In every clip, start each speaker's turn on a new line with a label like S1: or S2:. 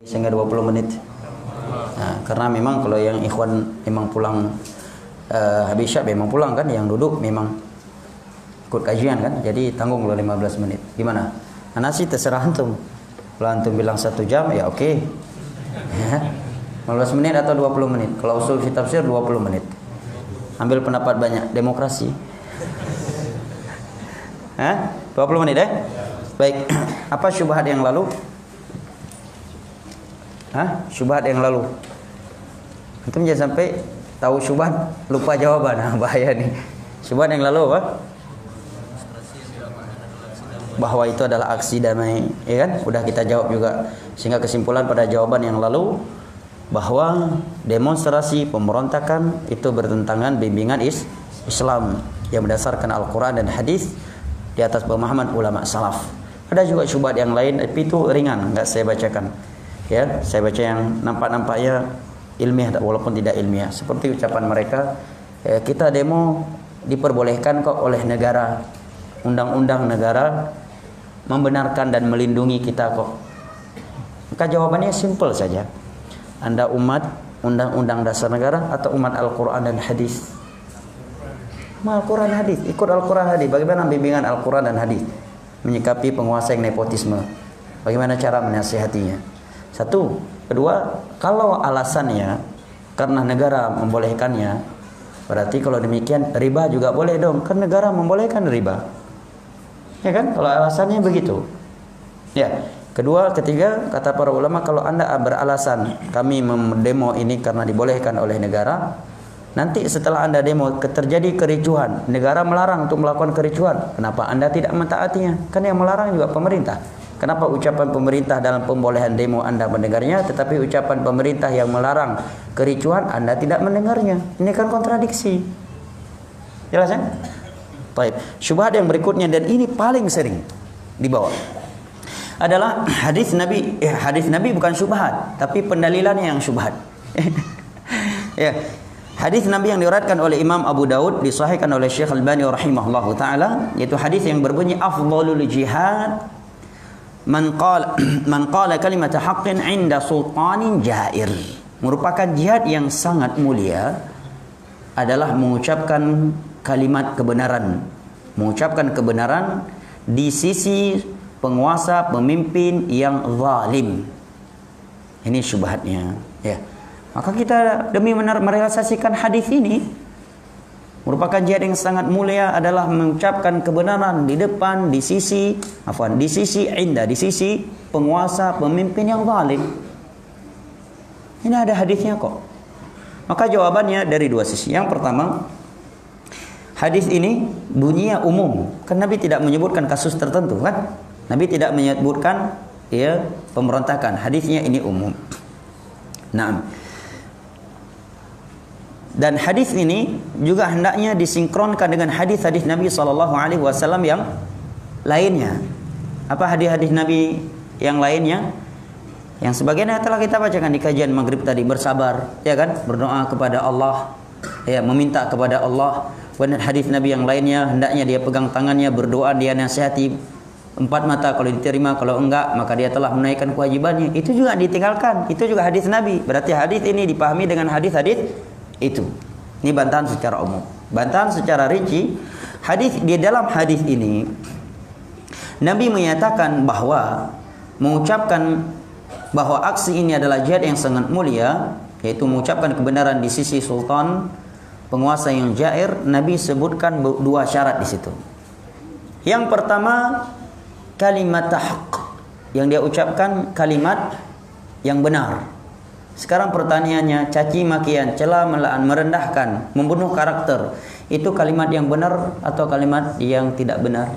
S1: Sehingga 20 menit. Nah, karena memang kalau yang ikhwan memang pulang habis syak memang pulang kan, yang duduk memang ikut kajian kan, jadi tanggung lo 15 menit. Gimana? Nah, sih terserah antum. Kalau antum bilang 1 jam ya oke. Ya. 15 menit atau 20 menit. Kalau usul fi tafsir 20 menit. Ambil pendapat banyak, demokrasi. Hah? 20 menit ya? Baik. Apa syubhat yang lalu? Syubhat yang lalu. Antum jangan sampai tahu syubhat lupa jawaban. Nah, bahaya nih. Syubhat yang lalu apa? Bahwa itu adalah aksi damai, ya kan? Udah kita jawab juga. Sehingga kesimpulan pada jawaban yang lalu bahwa demonstrasi pemberontakan itu bertentangan bimbingan Islam yang berdasarkan Al-Qur'an dan hadis di atas pemahaman ulama salaf. Ada juga syubhat yang lain, tapi itu ringan, enggak saya bacakan. Ya, saya baca yang nampak-nampaknya ilmiah walaupun tidak ilmiah. Seperti ucapan mereka, kita demo diperbolehkan kok oleh negara. Undang-undang negara membenarkan dan melindungi kita kok. Maka jawabannya simpel saja. Anda umat undang-undang dasar negara atau umat Al-Quran dan hadis? Al-Quran hadis, ikut Al-Quran hadis. Bagaimana bimbingan Al-Quran dan hadis menyikapi penguasa yang nepotisme? Bagaimana cara menasihatinya? Satu, kedua, kalau alasannya karena negara membolehkannya, berarti kalau demikian riba juga boleh dong, kan negara membolehkan riba, ya kan? Kalau alasannya begitu, ya. Kedua, ketiga, kata para ulama, kalau anda beralasan kami mendemo ini karena dibolehkan oleh negara, nanti setelah anda demo terjadi kericuhan, negara melarang untuk melakukan kericuhan, kenapa anda tidak mentaatinya? Kan yang melarang juga pemerintah. Kenapa ucapan pemerintah dalam pembolehan demo anda mendengarnya, tetapi ucapan pemerintah yang melarang kericuhan anda tidak mendengarnya? Ini kan kontradiksi. Jelas ya? Baik. Syubhat yang berikutnya, dan ini paling sering dibawa, adalah hadis Nabi. Hadis Nabi bukan syubhat, tapi pendalilannya yang syubhat. Ya. Hadis Nabi yang diriwayatkan oleh Imam Abu Daud, disahihkan oleh Syekh Al-Albani rahimahullahu taala, yaitu hadis yang berbunyi afdhalul jihad man qala kalimat haqqin 'inda sultanin jair. Merupakan jihad yang sangat mulia adalah mengucapkan kalimat kebenaran, mengucapkan kebenaran di sisi penguasa pemimpin yang zalim. Ini syubhatnya, ya. Maka kita demi merealisasikan hadis ini, merupakan jihad yang sangat mulia adalah mengucapkan kebenaran di depan, di sisi penguasa pemimpin yang zalim. Ini ada hadisnya kok. Maka jawabannya dari dua sisi. Yang pertama, hadis ini bunyinya umum. Kan Nabi tidak menyebutkan kasus tertentu kan? Nabi tidak menyebutkan pemberontakan. Hadisnya ini umum. Nah, dan hadis ini juga hendaknya disinkronkan dengan hadis-hadis Nabi SAW yang lainnya. Apa hadis-hadis Nabi yang lainnya? Yang sebagiannya telah kita bacakan di kajian maghrib tadi. Bersabar, ya kan? Berdoa kepada Allah, ya, meminta kepada Allah. Dan hadis Nabi yang lainnya, hendaknya dia pegang tangannya, berdoa, dia nasihati. 4 mata kalau diterima, kalau enggak maka dia telah menaikkan kewajibannya. Itu juga ditinggalkan. Itu juga hadis Nabi. Berarti hadis ini dipahami dengan hadis-hadis itu. Ini bantahan secara umum. Bantahan secara rinci, di dalam hadis ini Nabi menyatakan bahwa mengucapkan bahwa aksi ini adalah jihad yang sangat mulia, yaitu mengucapkan kebenaran di sisi sultan, penguasa yang jair. Nabi sebutkan 2 syarat di situ. Yang pertama, kalimat haq, yang dia ucapkan kalimat yang benar. Sekarang pertanyaannya, caci makian, cela melaan, merendahkan, membunuh karakter, itu kalimat yang benar atau kalimat yang tidak benar?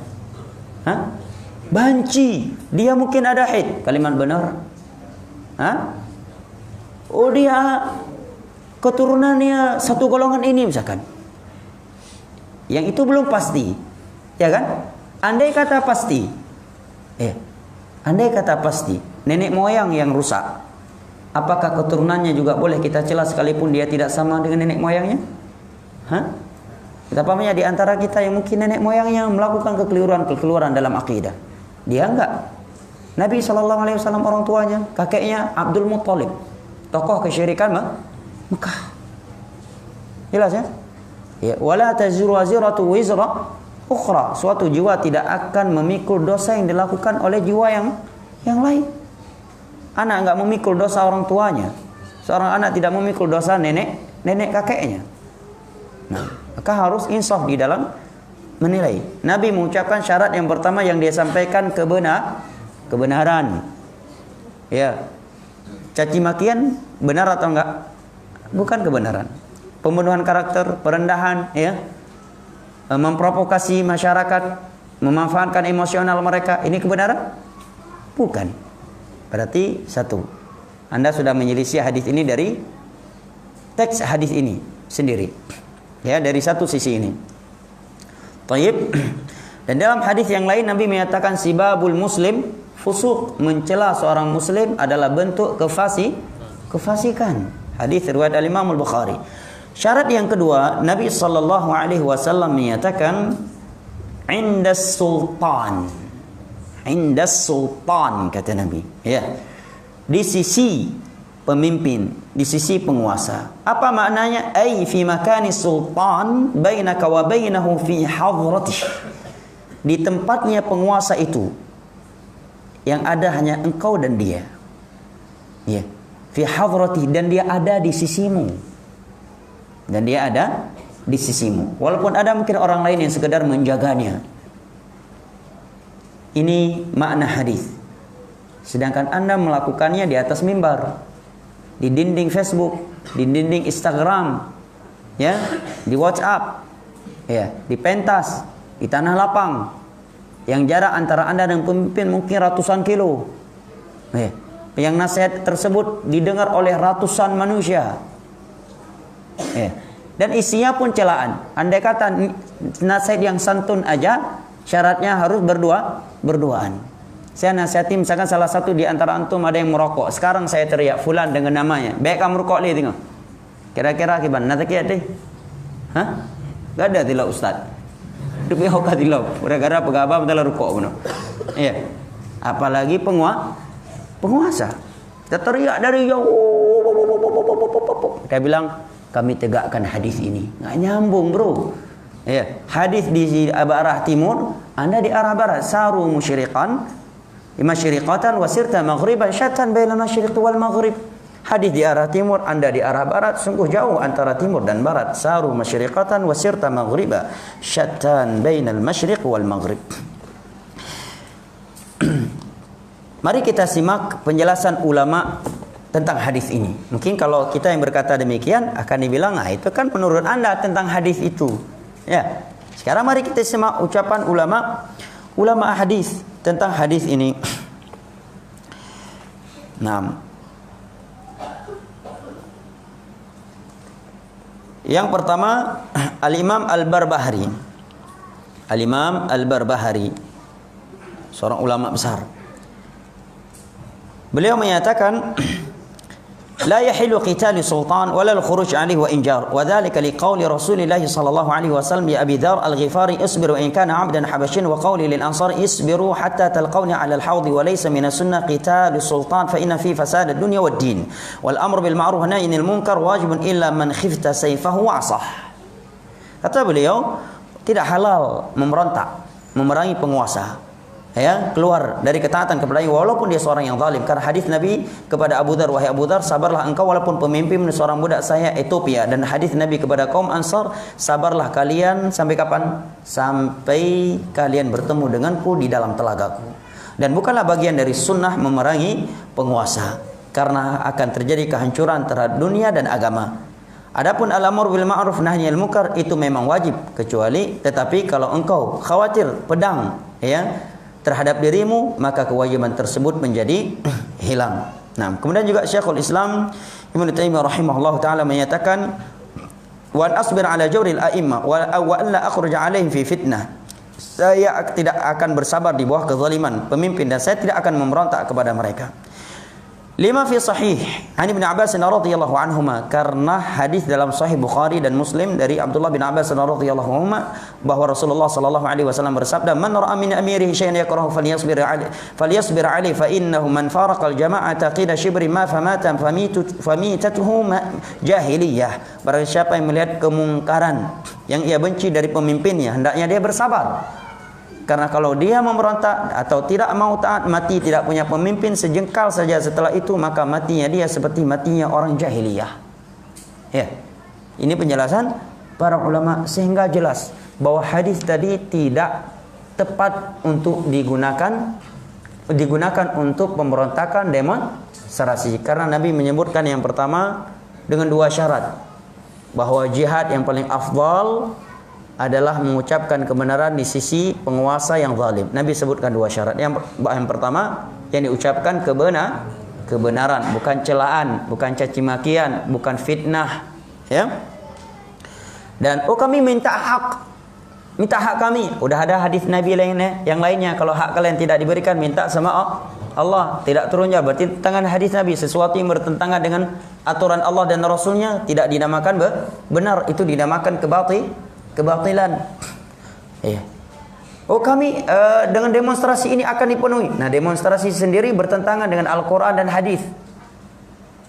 S1: Banci, dia mungkin ada haid, kalimat benar? Oh, dia keturunannya satu golongan ini misalkan. Yang itu belum pasti, ya kan? Andai kata pasti, nenek moyang yang rusak, apakah keturunannya juga boleh kita cela sekalipun dia tidak sama dengan nenek moyangnya? Kita pahamnya di antara kita yang mungkin nenek moyangnya melakukan kekeliruan dalam akidah, dia enggak. Nabi SAW orang tuanya, kakeknya Abdul Muttalib, tokoh kesyirikan Mekah. Jelas ya? Ya, wala taziru waziratu wizra ukhra. Suatu jiwa tidak akan memikul dosa yang dilakukan oleh jiwa yang lain. Anak enggak memikul dosa orang tuanya. Seorang anak tidak memikul dosa nenek kakeknya. Nah, maka harus insaf di dalam menilai. Nabi mengucapkan syarat yang pertama yang dia sampaikan kebenaran. Ya. Caci makian benar atau enggak? Bukan kebenaran. Pembunuhan karakter, perendahan, ya. Memprovokasi masyarakat, memanfaatkan emosional mereka, ini kebenaran? Bukan. Berarti satu, Anda sudah menyelisih hadis ini dari teks hadis ini sendiri. Ya, dari satu sisi ini. Taib. Dan dalam hadis yang lain Nabi menyatakan sibabul muslim fusuq, mencela seorang muslim adalah bentuk kefasikan. Hadis riwayat Al-Imam Al-Bukhari. Syarat yang kedua, Nabi sallallahu alaihi wasallam menyatakan indas sultan. Indas sultan kata Nabi, ya. Di sisi pemimpin, di sisi penguasa. Apa maknanya? Ai fi makani sultan bainaka wa bainahu fi hadratih. Di tempatnya penguasa itu yang ada hanya engkau dan dia. Ya. Fi hadratih, dan dia ada di sisimu. Dan dia ada di sisimu. Walaupun ada mungkin orang lain yang sekedar menjaganya. Ini makna hadis. Sedangkan Anda melakukannya di atas mimbar, di dinding Facebook, di dinding Instagram, ya, di WhatsApp, ya, di pentas, di tanah lapang, yang jarak antara Anda dan pemimpin mungkin ratusan kilo. Ya. Yang nasihat tersebut didengar oleh ratusan manusia. Ya. Dan isinya pun celaan. Andai kata nasihat yang santun aja, syaratnya harus berduaan. Saya nasihati misalkan salah satu di antara antum ada yang merokok. Sekarang saya teriak fulan dengan namanya. Baik kamu merokok li tengok. Kira-kira gimana? Nanti kiat deh. Hah? Gak ada tilau ustaz. Dupi hoka tilau. Gara-gara pegawai betul rokok benar. Iya. Apalagi penguasa. Kita teriak dari jauh. Dia bilang, kami tegakkan hadis ini. Nggak nyambung bro. Ya, hadis di arah timur, Anda di arah barat. Saru musyriqan, masyriqatan wasirta maghriban syatan bainal masyriq wal maghrib. Hadis di arah timur, Anda di arah barat, sungguh jauh antara timur dan barat. Saru masyriqatan wasirta maghriba syatan bainal masyriq wal maghrib. Mari kita simak penjelasan ulama tentang hadis ini. Mungkin kalau kita yang berkata demikian akan dibilang, nah itu kan menurut Anda tentang hadis itu. Ya. Sekarang mari kita simak ucapan ulama hadis tentang hadis ini. Nah. Yang pertama, Al-Imam Al-Barbahari. Al-Imam Al-Barbahari, seorang ulama besar. Beliau menyatakan لا يحل قتال السلطان ولا الخروج عليه وإنجار وذلك لقول رسول الله صلى الله عليه وسلم يا أبي ذر الغفاري اصبر وإن كان عبدا حبشيا وقولي للأنصار اصبروا حتى تلقوني على الحوض وليس من السنة قتال السلطان فإن فيه فساد الدنيا والدين والأمر بالمعروف والنهي عن المنكر واجب إلا من خفت سيفه وعصاه. Kata beliau, tidak halal memberontak, memerangi penguasa, ya, keluar dari ketaatan kepadanya walaupun dia seorang yang zalim. Karena hadis Nabi kepada Abu Dzar, wahai Abu Dzar, sabarlah engkau walaupun pemimpin seorang budak saya Ethiopia. Dan hadis Nabi kepada kaum Ansar, sabarlah kalian sampai kapan? Sampai kalian bertemu denganku di dalam telagaku. Dan bukanlah bagian dari sunnah memerangi penguasa, karena akan terjadi kehancuran terhadap dunia dan agama. Adapun al-amr bil ma'ruf nahy anil munkar itu memang wajib, kecuali tetapi kalau engkau khawatir pedang, ya, terhadap dirimu, maka kewajiban tersebut menjadi hilang. Nah, kemudian juga Syekhul Islam Ibnu Taimiyah rahimahullah taala menyatakan wa asbir ala jawril a'immah wa an la akhruj alaihim fi fitnah. Saya tidak akan bersabar di bawah kezaliman pemimpin dan saya tidak akan memberontak kepada mereka. Lima fi sahih an Ibnu Abbas radhiyallahu anhuma, karena hadis dalam sahih Bukhari dan Muslim dari Abdullah bin Abbas radhiyallahu anhuma bahwa Rasulullah sallallahu alaihi wasallam bersabda, "Man ra'a min amirihi syai'an yakrahu falyasbir alaihi fa innahu man faraqal jama'ata qila shibri ma famata famitatuhu jahiliyah." Barang siapa yang melihat kemungkaran yang ia benci dari pemimpinnya, hendaknya dia bersabar. Karena kalau dia memberontak atau tidak mau taat, mati tidak punya pemimpin sejengkal saja setelah itu, maka matinya dia seperti matinya orang jahiliyah. Ya, ini penjelasan para ulama sehingga jelas bahwa hadis tadi tidak tepat untuk digunakan untuk pemberontakan demonstrasi. Karena Nabi menyebutkan yang pertama dengan dua syarat, bahwa jihad yang paling afdal adalah mengucapkan kebenaran di sisi penguasa yang zalim. Nabi sebutkan dua syarat. Yang pertama, yang diucapkan kebenaran, bukan celaan, bukan caci makian, bukan fitnah, ya. Dan kami minta hak kami. Udah ada hadis Nabi lainnya, yang lainnya, kalau hak kalian tidak diberikan, minta sama Allah. Tidak turunnya berarti tangan hadis Nabi. Sesuatu yang bertentangan dengan aturan Allah dan Rasulnya tidak dinamakan benar, itu dinamakan kebatilan. Ya. Kami dengan demonstrasi ini akan dipenuhi. Nah, demonstrasi sendiri bertentangan dengan Al-Quran dan hadis.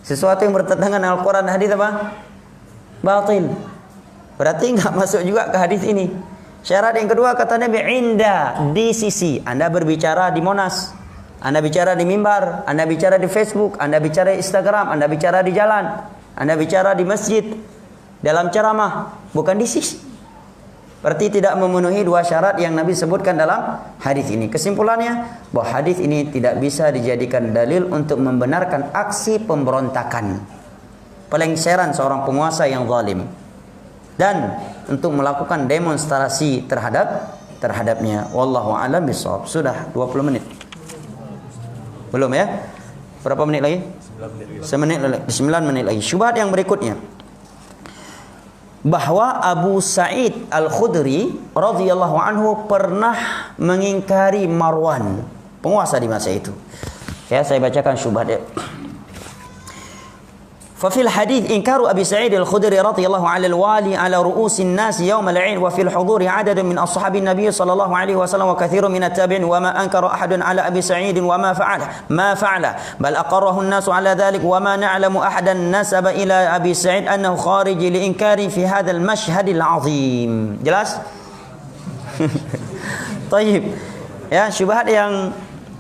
S1: Sesuatu yang bertentangan dengan Al-Quran dan hadis apa? Batil. Berarti enggak masuk juga ke hadis ini. Syarat yang kedua kata Nabi, di sisi. Anda berbicara di Monas, Anda bicara di mimbar, Anda bicara di Facebook, Anda bicara di Instagram, Anda bicara di jalan, Anda bicara di masjid, dalam ceramah, bukan di sisi. Berarti tidak memenuhi dua syarat yang Nabi sebutkan dalam hadis ini. Kesimpulannya, bahwa hadis ini tidak bisa dijadikan dalil untuk membenarkan aksi pemberontakan, pelengseran seorang penguasa yang zalim, dan untuk melakukan demonstrasi terhadapnya. Wallahu a'lam bishawab. Sudah 20 menit. Belum ya? Berapa menit lagi? 9 menit lagi. Syubhat yang berikutnya, bahwa Abu Sa'id Al-Khudri radhiyallahu anhu pernah mengingkari Marwan, penguasa di masa itu. Ya, saya bacakan syubhat ya. ففي الحديث إنكار أبي سعيد الخدري رضي الله على الوالي على رؤوس الناس يوم العيد وفي الحضور عدد من أصحاب النبي صلى الله عليه وسلم وكثير من التابعين وما أنكر أحد على أبي سعيد وما فعله بل أقره الناس على ذلك وما نعلم أحدا نسب إلى أبي سعيد أنه خارج لإنكار في هذا المشهد العظيم. Jelas? طيب. Ya, syubhat yang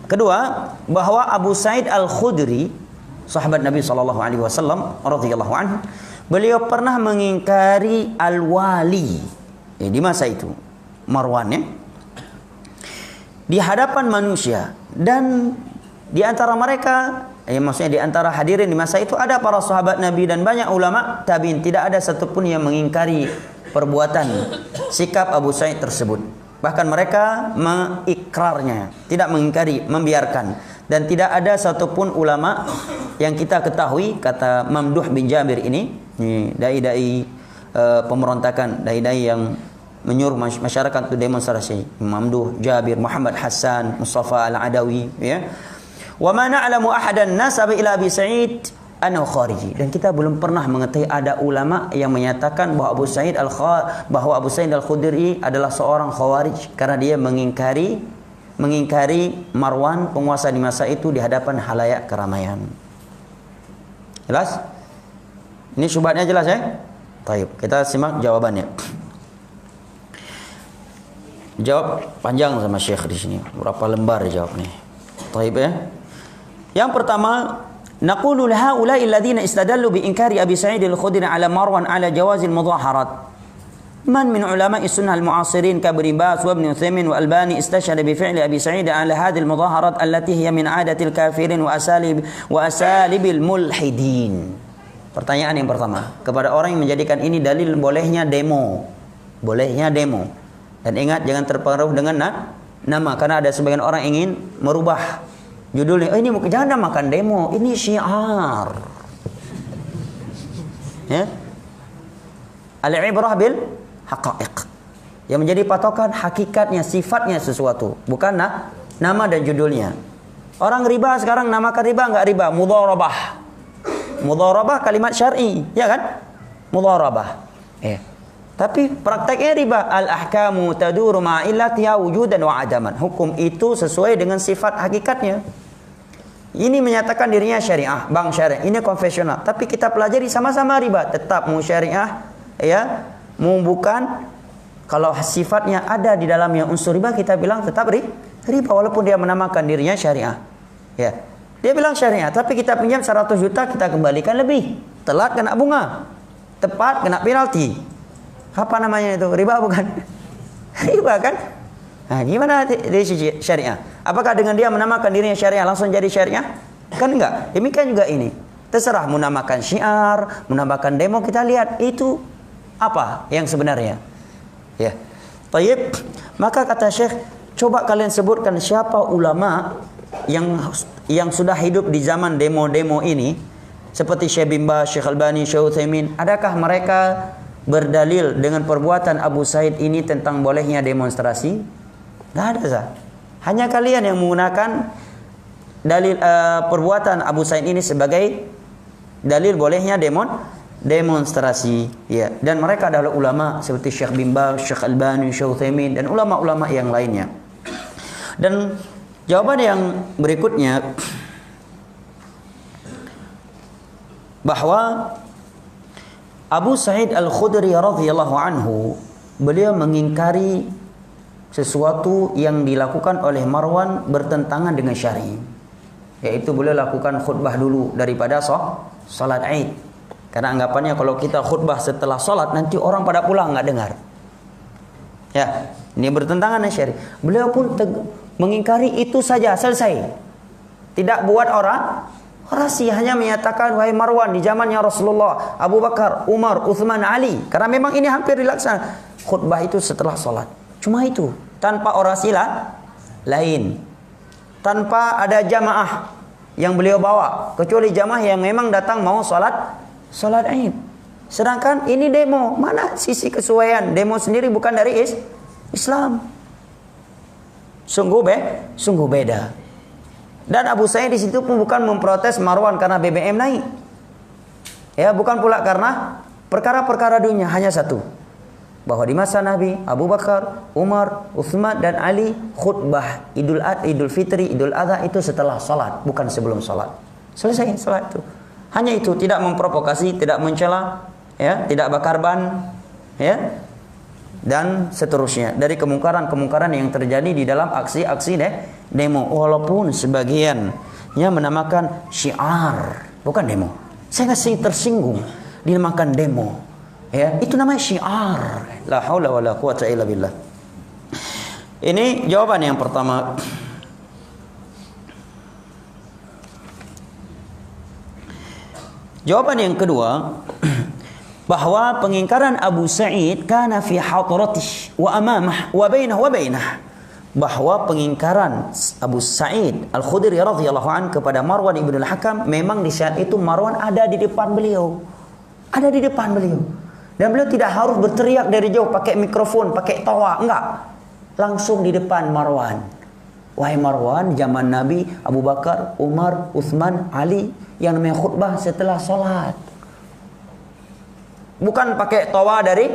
S1: kedua, bahwa Abu Sa'id Al-Khudri, sahabat Nabi SAW radhiyallahu anhu, beliau pernah mengingkari al-wali di masa itu, Marwan, ya, di hadapan manusia. Dan di antara mereka, maksudnya di antara hadirin di masa itu, ada para sahabat Nabi dan banyak ulama tabi'in. Tidak ada satupun yang mengingkari perbuatan, sikap Abu Sa'id tersebut. Bahkan mereka mengikrarnya, tidak mengingkari, membiarkan. Dan tidak ada satupun ulama yang kita ketahui, kata Mamduh bin Jabir ini dai-dai pemberontakan, dai-dai yang menyuruh masyarakat untuk demonstrasi, Mamduh, Jabir, Muhammad Hassan, Mustafa Al-Adawi, ya. Wa ma na'lamu ahadan nasaba ila Abi Sa'id annahu khariji. Dan kita belum pernah mengetahui ada ulama yang menyatakan bahwa Abu Sa'id Al-Khudri adalah seorang khawarij karena dia mengingkari Marwan, penguasa di masa itu, di hadapan halayak keramaian. Jelas? Ini syubhatnya jelas ya? Baik, kita simak jawabannya. Jawab panjang sama Syekh di sini. Berapa lembar jawab nih? Baik ya. Yang pertama, naqulu haula'i alladziina istadallu bi inkari Abi Sa'id Al-Khudri 'ala Marwan 'ala jawazil mudhaharat. من علماء السنة المعاصرين كابن باز وابن عثيمين والألباني استشهد بفعل أبي سعيد على هذه المظاهرات التي هي من عادة الكافرين وأساليب الملحدين. Pertanyaan yang pertama, kepada orang yang menjadikan ini dalil bolehnya demo. Dan ingat, jangan terpengaruh dengan nama, karena ada sebagian orang ingin merubah judulnya. Ini jangan namakan demo, ini syiar. Ya. Al-ibrah bil haqa'iq. Yang menjadi patokan hakikatnya, sifatnya sesuatu, bukan nama dan judulnya. Orang riba sekarang namakan riba enggak riba, mudharabah. Mudharabah kalimat syar'i, ya kan? Mudharabah. Tapi prakteknya riba. Al-ahkamu taduru ma'illatiha wujudan wa adaman. Hukum itu sesuai dengan sifat hakikatnya. Ini menyatakan dirinya syariah, bank syariah. Ini konvensional. Tapi kita pelajari sama-sama riba. Tetap mau syariah, ya, mau bukan. Kalau sifatnya ada di dalamnya unsur riba, kita bilang tetap riba walaupun dia menamakan dirinya syariah. Ya. Dia bilang syariah, tapi kita pinjam 100 juta, kita kembalikan lebih. Telat kena bunga. Tepat kena penalti. Apa namanya itu? Riba bukan? Riba kan? Nah, gimana dari sisi syariah? Apakah dengan dia menamakan dirinya syariah langsung jadi syariah? Kan enggak. Demikian juga ini. Terserah menamakan syiar, menamakan demo, kita lihat itu apa yang sebenarnya. Ya. Tayyib. Maka kata Syekh, coba kalian sebutkan siapa ulama yang sudah hidup di zaman demo-demo ini, seperti Syekh bin Baz, Syekh Albani, Syekh Utsaimin. Adakah mereka berdalil dengan perbuatan Abu Said ini tentang bolehnya demonstrasi? Tidak ada, sah. Hanya kalian yang menggunakan dalil perbuatan Abu Said ini sebagai dalil bolehnya demonstrasi. Ya. Dan mereka adalah ulama seperti Syekh bin Baz, Syekh Albani, Syekh Utsaimin, dan ulama-ulama yang lainnya. Dan jawaban yang berikutnya, bahwa Abu Sa'id Al-Khudri radhiyallahu anhu, beliau mengingkari sesuatu yang dilakukan oleh Marwan bertentangan dengan syar'i. Yaitu beliau lakukan khutbah dulu daripada salat Id. Karena anggapannya kalau kita khutbah setelah salat nanti orang pada pulang enggak dengar. Ya, ini bertentangan dengan syar'i. Beliau pun mengingkari itu saja, selesai. Tidak buat orasi, hanya menyatakan, wahai Marwan, di zamannya Rasulullah, Abu Bakar, Umar, Uthman, Ali. Karena memang ini hampir dilaksanakan. Khutbah itu setelah salat. Cuma itu, tanpa orasi lain. Tanpa ada jamaah yang beliau bawa, kecuali jamaah yang memang datang mau salat Id. Sedangkan ini demo, mana sisi kesesuaian? Demo sendiri bukan dari Islam. Sungguh beda. Dan Abu Sa'id di situ pun bukan memprotes Marwan karena BBM naik. Ya, bukan pula karena perkara-perkara dunia, hanya satu. Bahwa di masa Nabi, Abu Bakar, Umar, Uthman, dan Ali khutbah Idul Fitri, Idul Adha itu setelah salat, bukan sebelum salat. Selesai salat itu. Hanya itu, tidak memprovokasi, tidak mencela, ya, tidak bakar ban, ya, dan seterusnya. Dari kemungkaran-kemungkaran yang terjadi di dalam aksi-aksi demo. Walaupun sebagian yang menamakan syiar, bukan demo. Saya ngasih tersinggung dinamakan demo. Ya, itu namanya syiar. La haula wala quwata illa billah. Ini jawaban yang pertama. Jawaban yang kedua, bahwa pengingkaran Abu Sa'id kana fi hadratih wa amamah wa bainah. Bahwa pengingkaran Abu Sa'id Al-Khudri radhiyallahu an kepada Marwan ibn al-Hakam, memang di saat itu Marwan ada di depan beliau. Ada di depan beliau. Dan beliau tidak harus berteriak dari jauh pakai mikrofon, pakai tawa, enggak. Langsung di depan Marwan. Wahai Marwan, zaman Nabi, Abu Bakar, Umar, Uthman, Ali yang namanya khutbah setelah salat. Bukan pakai tawa dari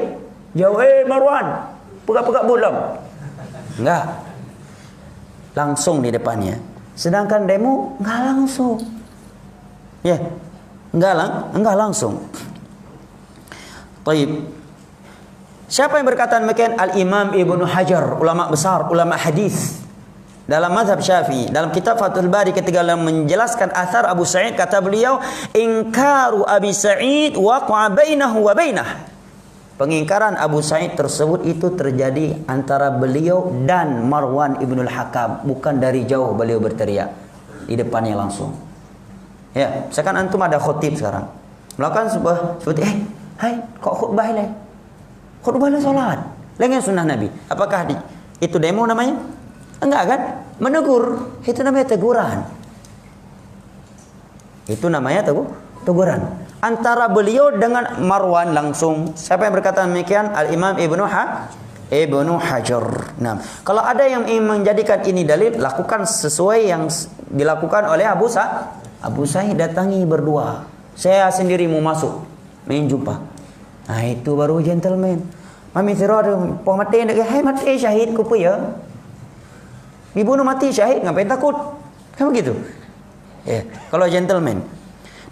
S1: jauh, Marwan, pegak-pegak belum. Enggak. Langsung di depannya. Sedangkan demo enggak langsung. Ya. Enggak langsung. Baik. Siapa yang berkata demikian? Al-Imam Ibnu Hajar, ulama besar, ulama hadis dalam mazhab Syafi'i. Dalam kitab Fathul Bari ketika menjelaskan athar Abu Sa'id, kata beliau, ingkaru Abi Sa'id waqa'a bainahu wa bainah. Pengingkaran Abu Sa'id tersebut itu terjadi antara beliau dan Marwan ibnul Hakam. Bukan dari jauh beliau berteriak, di depannya langsung. Ya, misalkan antum ada khotib sekarang, melakukan sebuah seperti hai, kok khutbah ini? Khutbah salat. Lain sunnah Nabi. Apakah itu demo namanya? Enggak kan? Menegur. Itu namanya teguran. Itu namanya teguran. Antara beliau dengan Marwan langsung. Siapa yang berkata demikian? Al-Imam Ibnu Hajar. Nah, kalau ada yang ingin menjadikan ini dalil, lakukan sesuai yang dilakukan oleh Abu Sa'id, datangi berdua. Saya sendiri mau masuk, ingin jumpa. Nah, itu baru gentleman. Mami tiro po mati ndak hai mati syahid ku ya. Dibunuh mati syahid, ngapain takut? Kan begitu. Ya, kalau gentleman.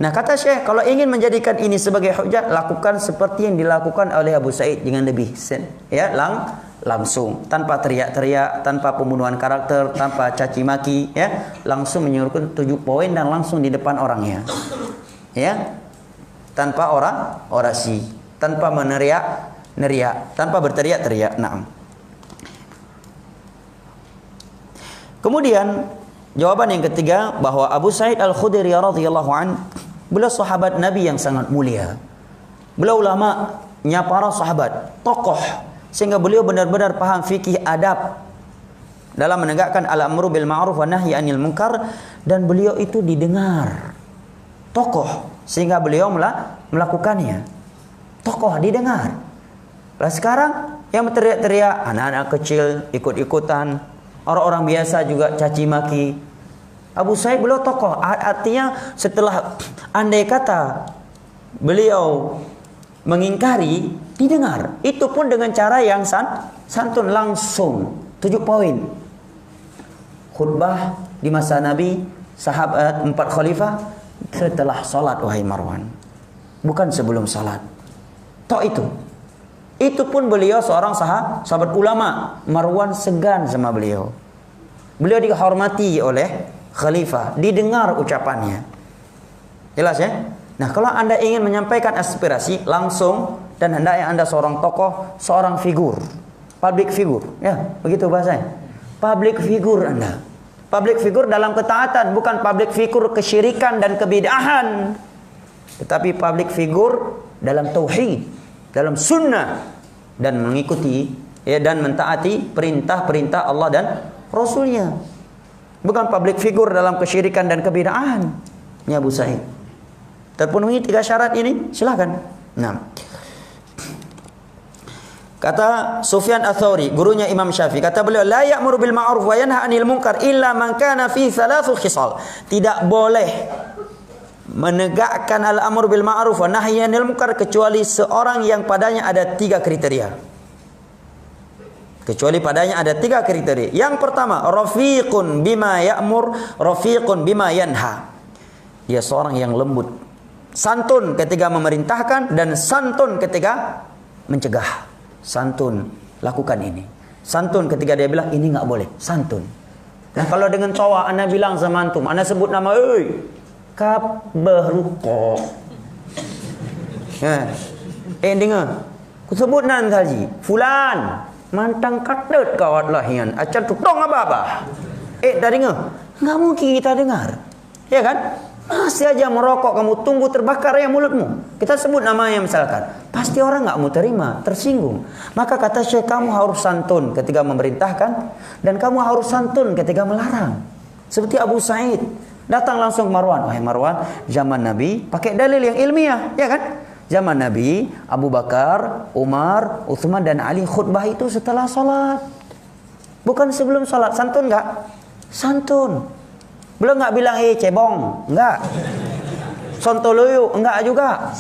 S1: Nah, kata Syekh, kalau ingin menjadikan ini sebagai hujah, lakukan seperti yang dilakukan oleh Abu Sa'id dengan lebih langsung, tanpa teriak-teriak, tanpa pembunuhan karakter, tanpa caci maki, ya, langsung menyuruhkan 7 poin dan langsung di depan orangnya. Ya. Tanpa orasi, tanpa meneriak, tanpa berteriak-teriak. Naam. Kemudian jawaban yang ketiga, bahwa Abu Sa'id Al-Khudri radhiyallahu an, beliau sahabat Nabi yang sangat mulia. Beliau ulama-nya para sahabat, tokoh, sehingga beliau benar-benar paham fikih adab dalam menegakkan al-amru bil ma'ruf wa nahyi 'anil munkar, dan beliau itu didengar. Tokoh, sehingga beliau melakukannya. Tokoh didengar. Lah sekarang yang berteriak-teriak, anak-anak kecil ikut-ikutan, orang-orang biasa juga caci maki. Abu Sa'id beliau tokoh, artinya setelah andai kata beliau mengingkari, didengar. Itu pun dengan cara yang santun, langsung 7 poin. Khutbah di masa Nabi, sahabat 4 khalifah, setelah salat wahai Marwan, bukan sebelum salat. Toh itu pun beliau seorang sahabat ulama. Marwan segan sama beliau. Beliau dihormati oleh khalifah, didengar ucapannya. Jelas ya? Nah, kalau Anda ingin menyampaikan aspirasi langsung, dan hendaknya Anda seorang tokoh, seorang figur, public figure, ya, begitu bahasanya. Public figure Anda. Public figure dalam ketaatan, bukan public figure kesyirikan dan kebid'ahan. Tetapi public figure dalam tauhid, dalam sunnah, dan mengikuti, ya, dan mentaati perintah-perintah Allah dan Rasulnya. Bukan public figure dalam kesyirikan dan kebid'ahan. Ini Abu Sa'id. Terpenuhi 3 syarat ini, silakan. Nah, kata Sufyan Ats-Tsauri, gurunya Imam Syafi'i, kata beliau, la ya'muru bil ma'ruf wa yanha 'anil munkar illa man kana fi 3 khisal. Tidak boleh menegakkan al-amru bil ma'ruf wa nahyi 'anil munkar kecuali seorang yang padanya ada 3 kriteria. Kecuali padanya ada 3 kriteria. Yang pertama, rafiqun bima ya'mur, rafiqun bima yanha. Dia seorang yang lembut, santun ketika memerintahkan dan santun ketika mencegah. Santun, lakukan ini. Santun ketika dia bilang ini enggak boleh, santun. Dan kalau dengan cowok ana bilang sama antum, ana sebut nama, kabehruko. Dengar. Ku sebut nan tadi, fulan mantang kadet kawat lahian, acan tutong apa-apa. Dah dengar? Enggak mungkin kita dengar. Ya kan? Masih aja merokok, kamu tunggu terbakar ya mulutmu. Kita sebut namanya misalkan, pasti orang enggak mau terima, tersinggung. Maka kata Syekh, kamu harus santun ketika memerintahkan, dan kamu harus santun ketika melarang. Seperti Abu Sa'id datang langsung ke Marwan. Wahai Marwan, zaman Nabi pakai dalil yang ilmiah, ya kan? Zaman Nabi, Abu Bakar, Umar, Utsman dan Ali khutbah itu setelah salat. Bukan sebelum salat. Santun enggak? Santun. Belum enggak bilang cebong, enggak. Sontoloyo, enggak juga.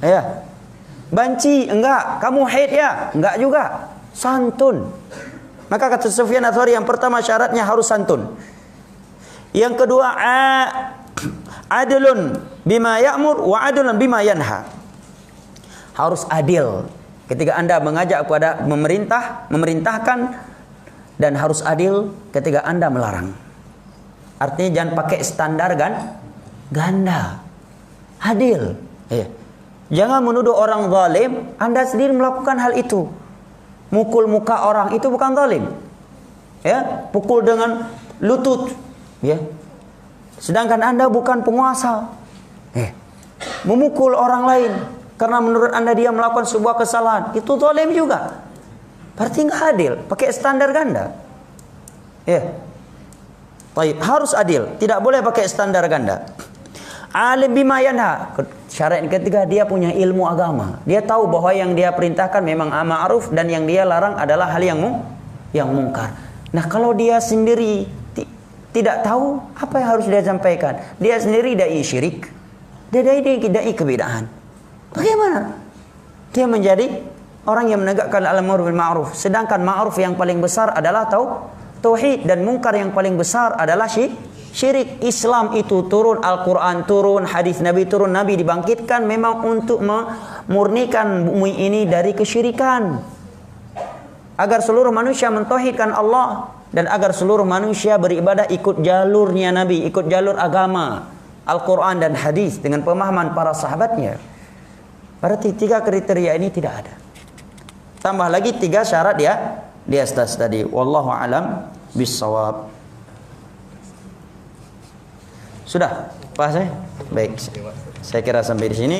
S1: Ya. Banci, enggak. Kamu haid ya? Enggak juga. Santun. Maka kata Sufyan Ats-Tsauri, yang pertama syaratnya harus santun. Yang kedua, adlun bima ya'mur wa adlun bima yanha. Harus adil ketika Anda mengajak kepada memerintahkan, dan harus adil ketika Anda melarang. Artinya jangan pakai standar ganda. Adil. Jangan menuduh orang zalim, Anda sendiri melakukan hal itu. Mukul muka orang itu bukan zalim. Ya, pukul dengan lutut, ya. Sedangkan Anda bukan penguasa. Memukul orang lain karena menurut Anda dia melakukan sebuah kesalahan, itu zalim juga. Berarti enggak adil, pakai standar ganda. Baik, harus adil, tidak boleh pakai standar ganda. Alim bima yanha, Syarat yang ketiga, dia punya ilmu agama. Dia tahu bahwa yang dia perintahkan memang ma'ruf dan yang dia larang adalah hal yang mungkar. Nah, kalau dia sendiri tidak tahu, apa yang harus dia sampaikan? Dia sendiri dai syirik, dia dai kebid'ahan. Bagaimana? Dia menjadi orang yang menegakkan al-amr bil ma'ruf, sedangkan ma'ruf yang paling besar adalah tauhid, dan mungkar yang paling besar adalah syirik. Islam itu turun, Al-Quran turun, hadis Nabi turun, Nabi dibangkitkan memang untuk memurnikan bumi ini dari kesyirikan, agar seluruh manusia mentauhidkan Allah, dan agar seluruh manusia beribadah ikut jalurnya Nabi, ikut jalur agama Al-Quran dan hadis dengan pemahaman para sahabatnya. Berarti 3 kriteria ini tidak ada. Tambah lagi 3 syarat ya di atas tadi. Wallahu alam bissawab. Sudah, Pak saya? Baik. Saya kira sampai di sini.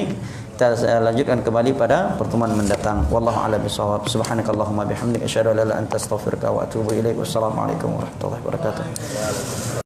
S1: Kita lanjutkan kembali pada pertemuan mendatang. Wallahu a'lam bishawab. Subhanakallahumma bihamdika asyhadu an la ilaha illa anta astaghfiruka wa atubu ilaik. Wassalamualaikum warahmatullahi wabarakatuh.